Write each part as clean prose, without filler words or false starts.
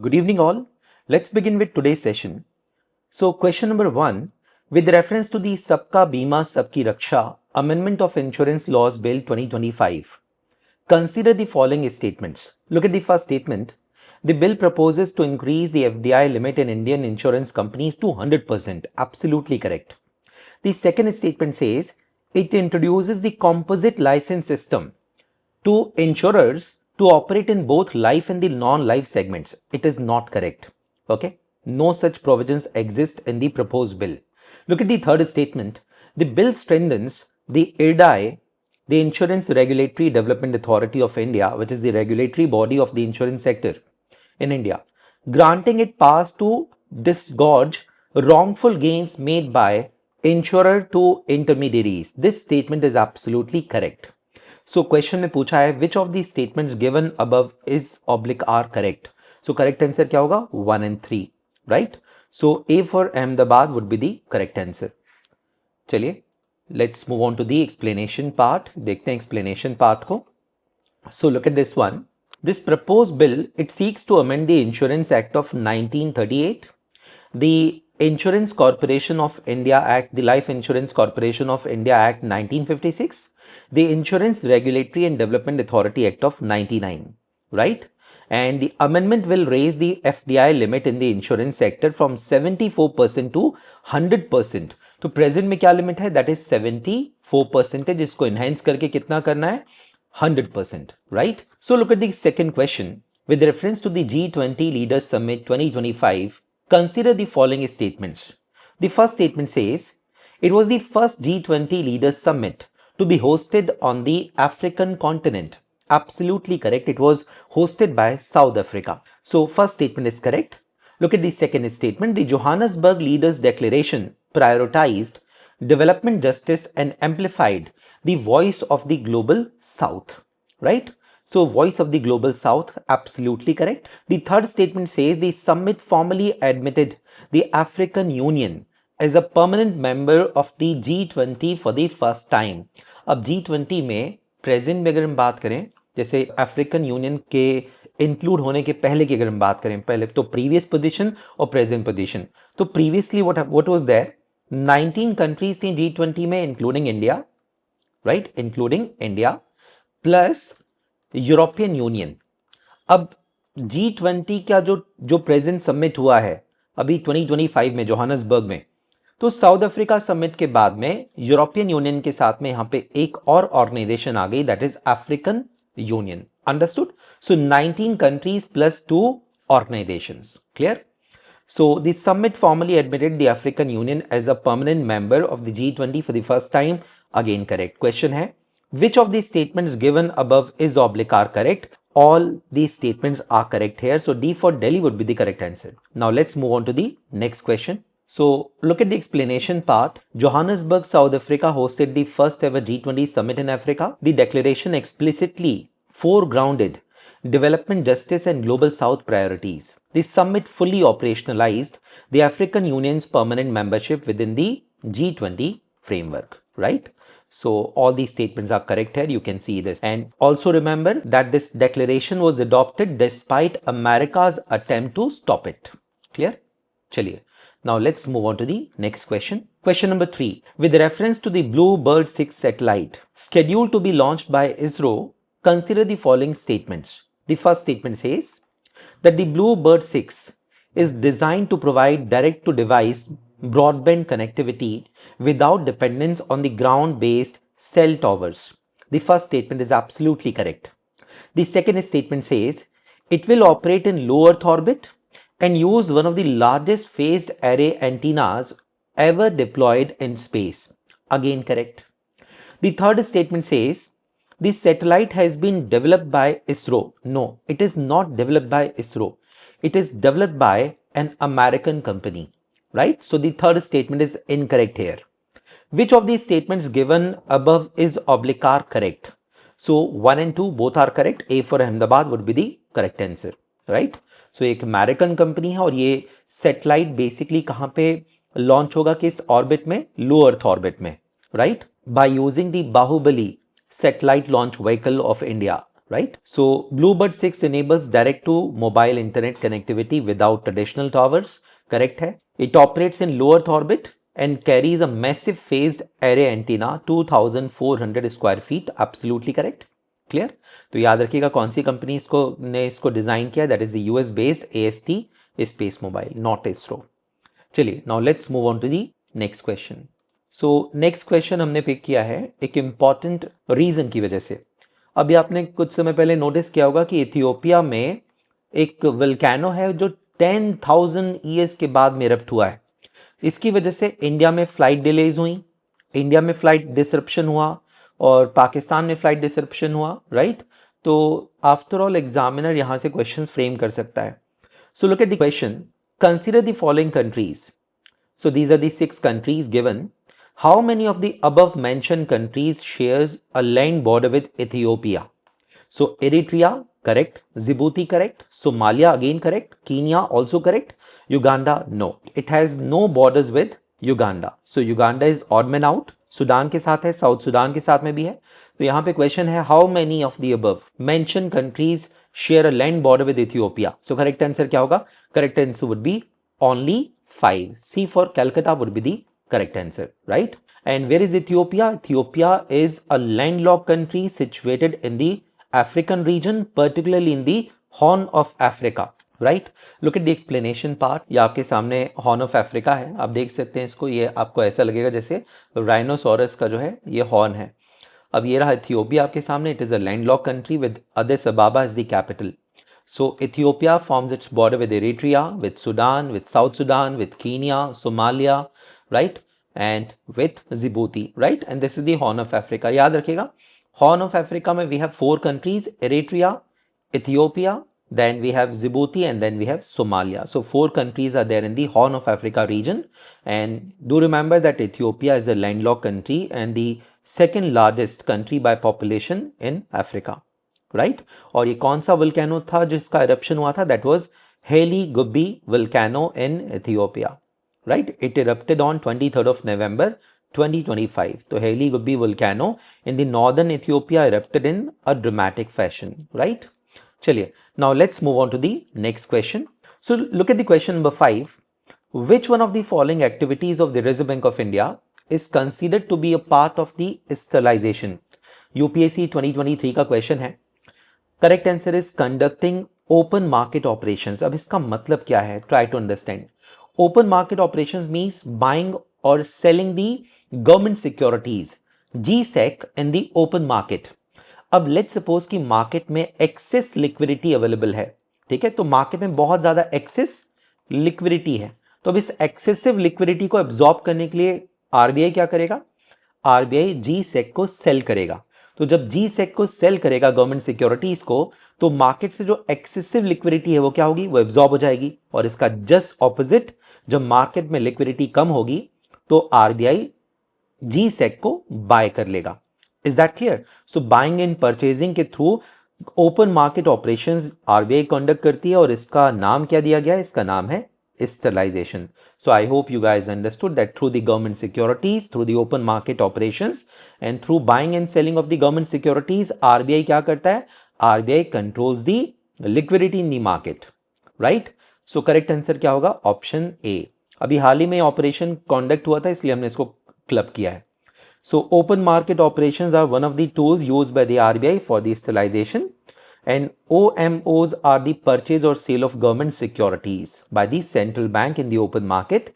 Good evening, all. Let's begin with today's session. So, question number 1, with reference to the Sabka Bima Sabki Raksha Amendment of Insurance Laws Bill 2025, consider the following statements. Look at the first statement. The bill proposes to increase the FDI limit in Indian insurance companies to 100%. Absolutely correct. The second statement says it introduces the composite license system to insurers to operate in both life and the non-life segments. It is not correct. Okay. No such provisions exist in the proposed bill. Look at the third statement. The bill strengthens the IRDAI, the Insurance Regulatory Development Authority of India, which is the regulatory body of the insurance sector in India, granting it powers to disgorge wrongful gains made by insurer to intermediaries. This statement is absolutely correct. So question में पूछा है which of these statements given above is oblique are correct. So correct answer क्या होगा 1 and 3, right? So A for Ahmedabad would be the correct answer. चलिए let's move on to the explanation part. देखते हैं explanation part को. So look at this one. This proposed bill, it seeks to amend the Insurance Act of 1938, the Insurance Corporation of India Act, the Life Insurance Corporation of India Act 1956, the Insurance Regulatory and Development Authority Act of 99, right? And the amendment will raise the FDI limit in the insurance sector from 74% to 100%. तो present में क्या limit है? That is 74%, जिसको enhance करके कितना करना है? 100%, right? So look at the second question. With reference to the G20 Leaders Summit 2025, consider the following statements. The first statement says, it was the first G20 Leaders Summit to be hosted on the African continent. Absolutely correct. It was hosted by South Africa. So first statement is correct. Look at the second statement. The Johannesburg Leaders Declaration prioritized development justice and amplified the voice of the global south, right? So voice of the global south, absolutely correct. The third statement says the summit formally admitted the African Union as a permanent member of the G20 for the first time. अब G20 में present में अगर हम बात करें, जैसे African union के include होने के पहले की अगर हम बात करें, पहले तो प्रीवियस पोजीशन और प्रेजेंट पोजीशन. तो previously what was there? 19 countries थी G20 में including India, right? Including India plus European Union. अब G20 का जो प्रेजेंट समिट हुआ है अभी 2025 में जोहान्सबर्ग में, तो साउथ अफ्रीका समिट के बाद में यूरोपियन यूनियन के साथ में यहां पे एक और ऑर्गेनाइजेशन आ गई, that is African union. Understood? So 19 countries plus 2 organisations. Clear? So the summit formally admitted the African Union as a permanent member of the G20 for the first time. Again correct. Question है, which of these statements given above is oblique are correct? All these statements are correct here. So D for Delhi would be the correct answer. Now let's move on to the next question. So look at the explanation part. Johannesburg, South Africa hosted the first ever G20 summit in Africa. The declaration explicitly foregrounded development justice and global south priorities. The summit fully operationalized the African Union's permanent membership within the G20 framework, right? So all these statements are correct here. You can see this. And also remember that this declaration was adopted despite America's attempt to stop it. Clear? Chaliye. Now let's move on to the next question. Question number 3. With reference to the Bluebird 6 satellite scheduled to be launched by ISRO, consider the following statements. The first statement says that the Bluebird 6 is designed to provide direct-to-device broadband connectivity without dependence on the ground-based cell towers. The first statement is absolutely correct. The second statement says it will operate in low Earth orbit and use one of the largest phased array antennas ever deployed in space. Again correct. The third statement says the satellite has been developed by ISRO. No, it is not developed by ISRO. It is developed by an American company, right? So the third statement is incorrect here. Which of these statements given above is oblique are correct? So 1 and 2 both are correct. A for Ahmedabad would be the correct answer, right? So एक American company है और ये satellite basically कहाँ पे launch होगा? किस orbit में? Low earth orbit में, right? By using the Bahubali satellite launch vehicle of India, right? So Bluebird 6 enables direct to mobile internet connectivity without traditional towers, correct है. It operates in low Earth orbit and carries a massive phased array antenna 2400 square feet, absolutely correct. Clear. तो याद रखिएगा कौन सी company इसको design किया, that is the US based AST space mobile, not ISRO. चलिए now let's move on to the next question. So next question हमने pick किया है एक इंपॉर्टेंट रीजन की वजह से. अभी आपने कुछ समय पहले नोटिस किया होगा कि इथियोपिया में एक वोल्केनो है जो 10,000 ईयर्स के बाद में इरप्ट हुआ है. इसकी वजह से इंडिया में फ्लाइट डिलेज हुई, इंडिया में फ्लाइट डिसरप्शन हुआ और पाकिस्तान में फ्लाइट डिसरप्शन हुआ, राइट. तो आफ्टर ऑल एग्जामिनर यहां से क्वेश्चंस फ्रेम कर सकता है. सो look at the question, consider the following countries. So these are the 6 countries given. How many of the above mentioned countries shares a land border with Ethiopia? So Eritrea, correct. Djibouti, correct. Somalia, again correct. Kenya, also correct. Uganda, no. It has no borders with Uganda. So Uganda is odd man out. Sudan के साथ है, South Sudan के साथ में भी है. तो यहाँ पे क्वेश्चन है how many of the above mentioned countries share a land border with Ethiopia? So correct answer क्या होगा? Correct answer would be only 5. C for Calcutta would be the correct answer, right? And where is Ethiopia? Ethiopia is a landlocked country situated in the African region, particularly in the Horn of Africa, right? Look at the explanation part. ये आपके सामने Horn of Africa है, आप देख सकते हैं इसको. ये आपको ऐसा लगेगा जैसे राइनोसोरस का जो है ये हॉर्न है. अब ये रहा इथियोपिया आपके सामने. It is a landlocked country with Addis Ababa is the capital. So Ethiopia forms its border with Eritrea, with Sudan, with South Sudan, with Kenya, Somalia, right? And with Djibouti, right? And this is the Horn of Africa. याद रखिएगा Horn of Africa में we have 4 countries: Eritrea, Ethiopia, then we have Djibouti, and then we have Somalia. So 4 countries are there in the Horn of Africa region. And do remember that Ethiopia is a landlocked country and the second largest country by population in Africa. Right. और ये कौन सा volcano था जिसका eruption हुआ था? That was Hayli Gubbi volcano in Ethiopia, right. It erupted on 23rd of November 2025. तो Hayli Gubbi volcano in the northern Ethiopia erupted in a dramatic fashion, right. चलिए now let's move on to the next question. So look at the question number 5. Which one of the following activities of the Reserve Bank of India is considered to be a part of the sterlization? UPSC 2023 का question है. Correct answer is conducting open market operations. अब इसका मतलब क्या है? Try to understand. Open market operations means buying और selling the government securities GSEC in the open market. अब let's suppose कि मार्केट में एक्सेस लिक्विडिटी अवेलेबल है, ठीक है. तो मार्केट में बहुत ज्यादा एक्सेस लिक्विडिटी है. तो अब इस एक्सेसिव लिक्विडिटी को एब्जॉर्ब करने के लिए RBI क्या करेगा? RBI GSEC को सेल करेगा. तो जब GSEC को सेल करेगा गवर्नमेंट सिक्योरिटीज को, तो मार्केट से जो एक्सेसिव लिक्विडिटी है वो क्या होगी? वो एब्जॉर्ब हो जाएगी. और इसका जस्ट ऑपोजिट, जब मार्केट में लिक्विडिटी कम होगी तो RBI GSEC को बाय कर लेगा. Is that clear? So buying and purchasing के थ्रू open market operations RBI conduct करती है और इसका नाम क्या दिया गया है? इसका नाम है sterlization. So I hope you guys understood that through the government securities, through the open market operations and through buying and selling of the government securities, RBI क्या करता है? RBI controls the liquidity in the market, right? So correct answer क्या होगा? Option A. अभी हाल ही में operation conduct हुआ था इसलिए हमने इसको क्लब किया है. So open market operations are one of the tools used by the RBI for the sterlization. And OMOs are the purchase or sale of government securities by the central bank in the open market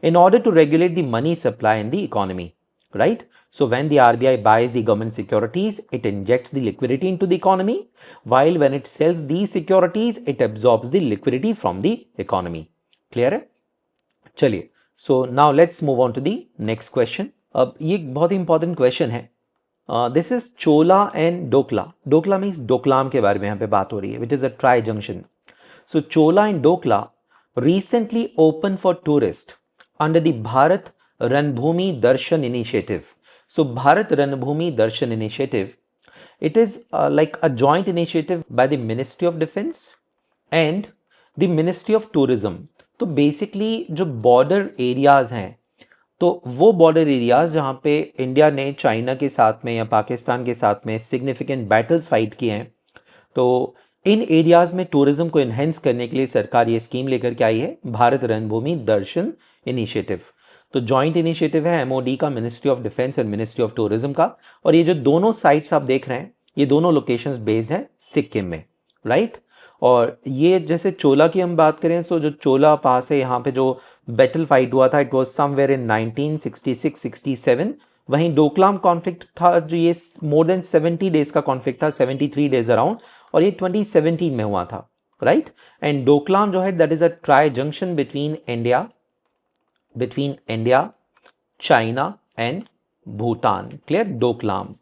in order to regulate the money supply in the economy, right? So when the RBI buys the government securities, it injects the liquidity into the economy, while when it sells these securities, it absorbs the liquidity from the economy. Clear है? चलिए, so now let's move on to the next question. अब ये एक बहुत ही important question है. This is Chola and Dokla. Dokla means Doklam के बारे में यहाँ पे बात हो रही है, which is a tri junction. So Chola and Dokla recently opened for tourists under the Bharat Ranbhoomi Darshan initiative. So Bharat Ranbhoomi Darshan initiative, it is like a joint initiative by the Ministry of Defense and the Ministry of Tourism. तो basically जो border areas हैं, तो वो border areas जहाँ पे India ने China के साथ में या पाकिस्तान के साथ में सिग्निफिकेंट बैटल्स फाइट किए हैं, तो इन एरियाज में टूरिज्म को इन्हेंस करने के लिए सरकार ये स्कीम लेकर के आई है, भारत रणभूमि दर्शन इनिशिएटिव। तो जॉइंट इनिशिएटिव है एमओडी का, ministry of defence and ministry of tourism का। और ये जो दोनों साइट्स आप देख रहे हैं, ये दोनों लोकेशंस बेस्ड हैं सिक्किम में, राइट। और ये जैसे चोला की हम बात करें, तो जो चोला पास है, यहाँ पे जो बैटल फाइट हुआ था, इट वाज समवेयर इन 1966-67। वहीं डोकलाम कॉन्फ्लिक्ट था, जो ये मोर देन 70 डेज का कॉन्फ्लिक्ट था, 73 डेज अराउंड, और ये 2017 में हुआ था, राइट। एंड डोकलाम जो है, that is a tri junction between India, China and Bhutan. Clear, Doklam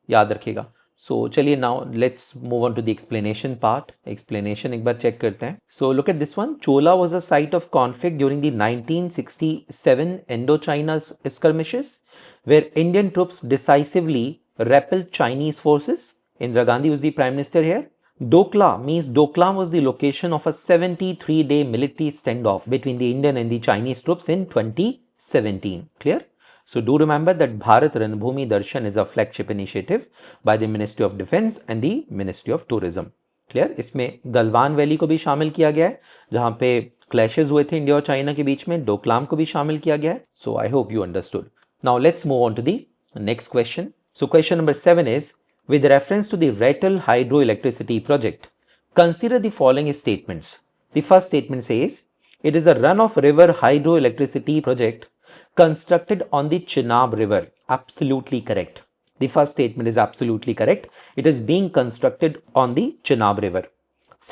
याद रखिएगा। सो चलिए, now let's move on to the explanation part. Explanation एक बार चेक करते हैं। So look at this one. Chola was a site of conflict during the 1967 Indo China skirmishes, where Indian troops decisively repelled Chinese forces. Indira Gandhi was the prime minister here. Doklam was the location of a 73-day military standoff between the Indian and the Chinese troops in 2017. Clear? So do remember that Bharat Ranbhoomi Darshan is a flagship initiative by the Ministry of Defense and the Ministry of Tourism. Clear, इसमें Galwan valley को भी शामिल किया गया है, जहां पे clashes हुए थे इंडिया और चाइना के बीच में। डोकलाम को भी शामिल किया गया है। So I hope you understood. Now let's move on to the next question. So question number 7 is, with reference to the Ratel hydroelectricity project, consider the following statements. The first statement says, it is a run-of-river hydroelectricity project constructed on the Chenab River. Absolutely correct. The first statement is absolutely correct. It is being constructed on the Chenab River.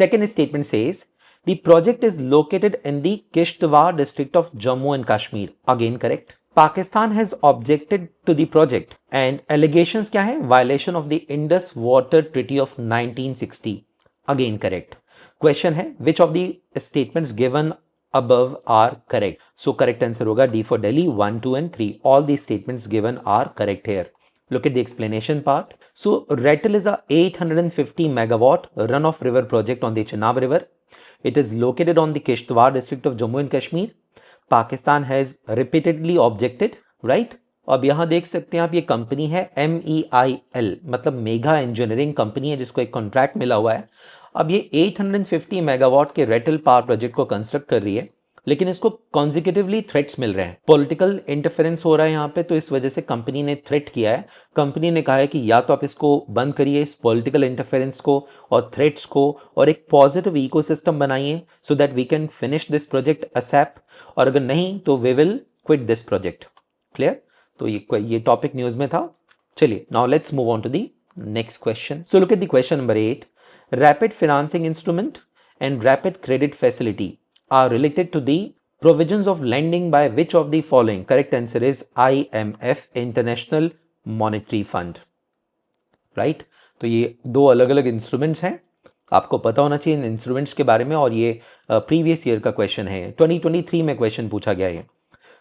Second statement says, the project is located in the Kishtwar district of Jammu and Kashmir. Again correct. Pakistan has objected to the project and allegations क्या है? Violation of the Indus Water Treaty of 1960. Again correct. Question है, which of the statements given above are correct? So correct answer होगा D for Delhi, 1, 2 and 3. All the statements given are correct here. Look at the explanation part. So Ratel is a 850 megawatt run-off river project on the Chenab River. It is located on the Kishtwar district of Jammu and Kashmir. Pakistan has repeatedly objected, right. अब यहां देख सकते हैं आप, ये company है MEIL, मतलब mega engineering company है, जिसको एक कॉन्ट्रैक्ट मिला हुआ है। अब ये 850 मेगावाट के रेटल पावर प्रोजेक्ट को कंस्ट्रक्ट कर रही है, लेकिन इसको कॉन्जिक्यूटिवली थ्रेट्स मिल रहे हैं, पॉलिटिकल इंटरफेरेंस हो रहा है यहाँ पे। तो इस वजह से कंपनी ने थ्रेट किया है। कंपनी ने कहा है कि या तो आप इसको बंद करिए, इस पॉलिटिकल इंटरफेरेंस को और थ्रेट्स को, और एक पॉजिटिव इकोसिस्टम बनाइए so that we can finish this project ASAP, और अगर नहीं तो we will quit this project. Clear? तो ये टॉपिक न्यूज में था। चलिए, now let's move on to the next question. So look at the question number 8। Rapid financing instrument and rapid credit facility are related to the provisions of lending by which of the following? Correct answer is IMF, International Monetary Fund, right? तो ये दो अलग अलग instruments हैं, आपको पता होना चाहिए इन इंस्ट्रूमेंट्स के बारे में, और ये प्रीवियस ईयर का क्वेश्चन है, 2023 में क्वेश्चन पूछा गया है।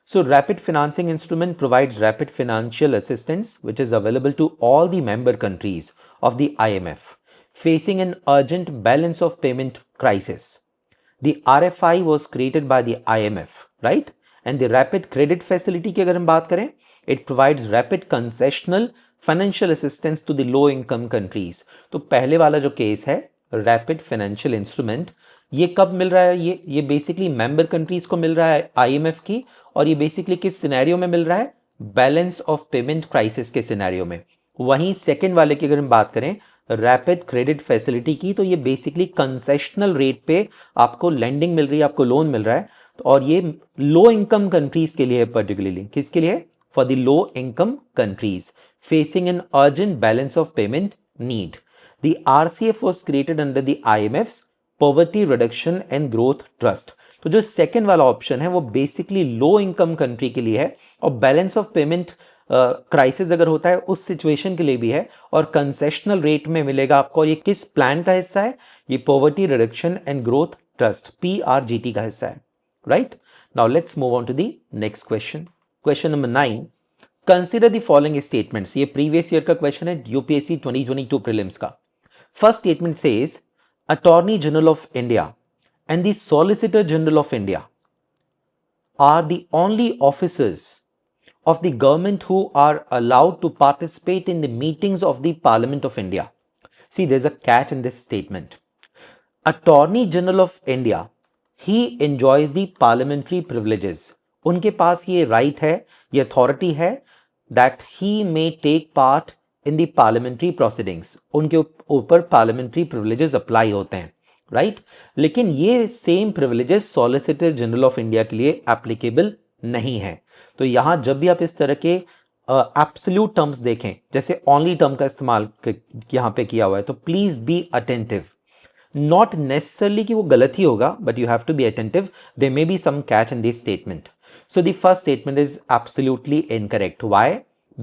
So rapid financing instrument provides rapid financial assistance which is available to all the member countries of the IMF facing an urgent balance of payment crisis. The RFI was created by the IMF, right? And the rapid credit facility की अगर हम बात करें, it provides rapid concessional financial assistance to the low income countries. तो पहले वाला जो case है rapid financial instrument, ये कब मिल रहा है? ये बेसिकली मेंबर कंट्रीज को मिल रहा है IMF की, और ये बेसिकली किस सिनेरियो में मिल रहा है? बैलेंस ऑफ पेमेंट क्राइसिस के सिनेरियो में। वहीं सेकेंड वाले की अगर हम बात करें रैपिड क्रेडिट फैसिलिटी की, तो ये बेसिकली कंसेशनल रेट पे आपको लेंडिंग मिल रही है, आपको लोन मिल रहा है, और ये लो इनकम कंट्रीज के लिए है। पर्टिकुलरली किसके लिए? For the low income countries facing an urgent balance of payment need. The RCF was created under the IMF's poverty reduction and growth trust. तो जो सेकेंड वाला ऑप्शन है वो बेसिकली लो इनकम कंट्री के लिए है, और बैलेंस ऑफ पेमेंट क्राइसिस अगर होता है उस सिचुएशन के लिए भी है, और कंसेशनल रेट में मिलेगा आपको। और ये किस प्लान का हिस्सा है? ये poverty reduction and growth trust, PRGT का हिस्सा है, right. Now let's move on to the next question. Question number 9, consider the following statements. ये प्रीवियस ईयर का क्वेश्चन है, UPSC 2022 प्रीलिम्स का। First statement says, attorney general of India and the Solicitor General of India are the only officers of the government who are allowed to participate in the meetings of the Parliament of India. See there is a catch in this statement. Attorney general of India, he enjoys the parliamentary privileges. उनके पास ये right है, ये authority है that he may take part in the parliamentary proceedings. उनके ऊपर parliamentary privileges apply होते हैं, राइट. लेकिन ये same privileges solicitor general of India के लिए एप्लीकेबल नहीं है. तो यहां जब भी आप इस तरह के एब्सोल्यूट टर्म्स देखें, जैसे ओनली टर्म का इस्तेमाल यहां पे किया हुआ है, तो please be attentive. Not necessarily कि वो गलत ही होगा, but you have to be attentive. There may be some catch in this statement. So the first statement is absolutely incorrect. Why?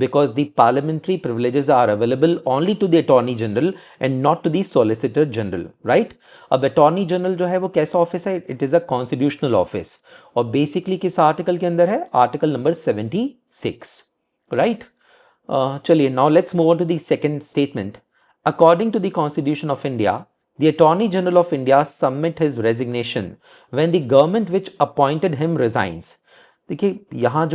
Because the parliamentary privileges are available only to the Attorney General and not to the Solicitor General, right? अब Attorney General जो है वो कैसा office है? It is a constitutional office. और basically किस article के अंदर है? Article number 76, right? चलिए, now let's move on to the second statement. According to the Constitution of India, the Attorney General of India submit his resignation when the government which appointed him resigns. देखिए यहाँ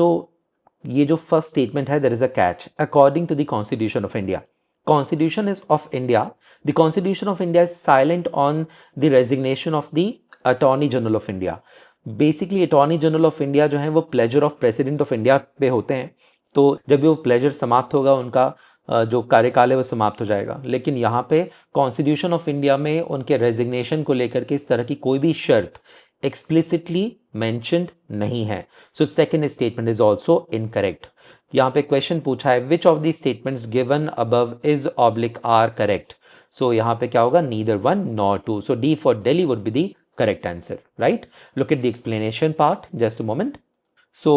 ये जो first statement है, there is a catch. According to the constitution of India, constitution is of India, the constitution of India is silent on the resignation of the attorney general of India. Basically attorney general of India जो है वो pleasure of president of India पे होते हैं. तो जब वो pleasure समाप्त होगा, उनका जो कार्यकाल है वो समाप्त हो जाएगा. लेकिन यहाँ पे कॉन्स्टिट्यूशन ऑफ इंडिया में उनके रेजिग्नेशन को लेकर के इस तरह की कोई भी शर्त explicitly mentioned नहीं है. So second statement is also incorrect. यहाँ पे क्वेश्चन पूछा है which of the statements given above is oblique are correct. So यहाँ पे क्या होगा? neither one nor two. So D for Delhi would be the correct answer, right? Look at the explanation part, just a moment. So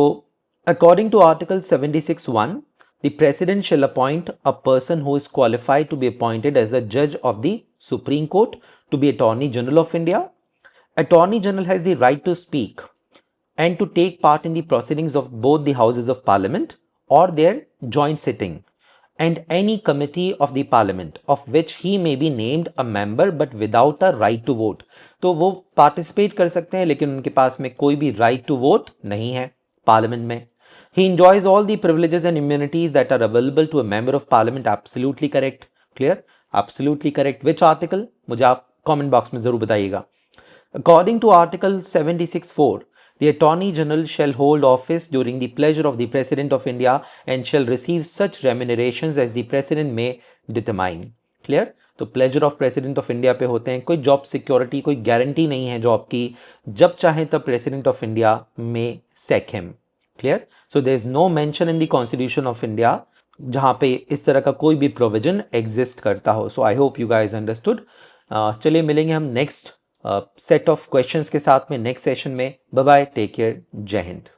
according to Article 76(1), the President shall appoint a person who is qualified to be appointed as a judge of the Supreme Court to be Attorney General of India. Attorney General has the right to speak and to take part in the proceedings of both the houses of parliament or their joint sitting and any committee of the parliament of which he may be named a member but without a right to vote. तो वो participate कर सकते हैं लेकिन उनके पास में कोई भी right to vote नहीं है parliament में. He enjoys all the privileges and immunities that are available to a member of parliament. Absolutely correct. Clear? Absolutely correct. Which article? मुझे आप comment box में जरूर बताइएगा. According to Article 76(4), the Attorney General shall hold office during the pleasure of the President of India and shall receive such remunerations as the President may determine. Clear? तो pleasure of President of India पे होते हैं. कोई job security, कोई guarantee नहीं है job की. जब चाहे तब President of India may sack him. Clear? So there is no mention in the Constitution of India जहाँ पे इस तरह का कोई भी provision exist करता हो. So I hope you guys understood. चलिए मिलेंगे हम next सेट ऑफ क्वेश्चंस के साथ में नेक्स्ट सेशन में. बाय बाय, टेक केयर, जय हिंद.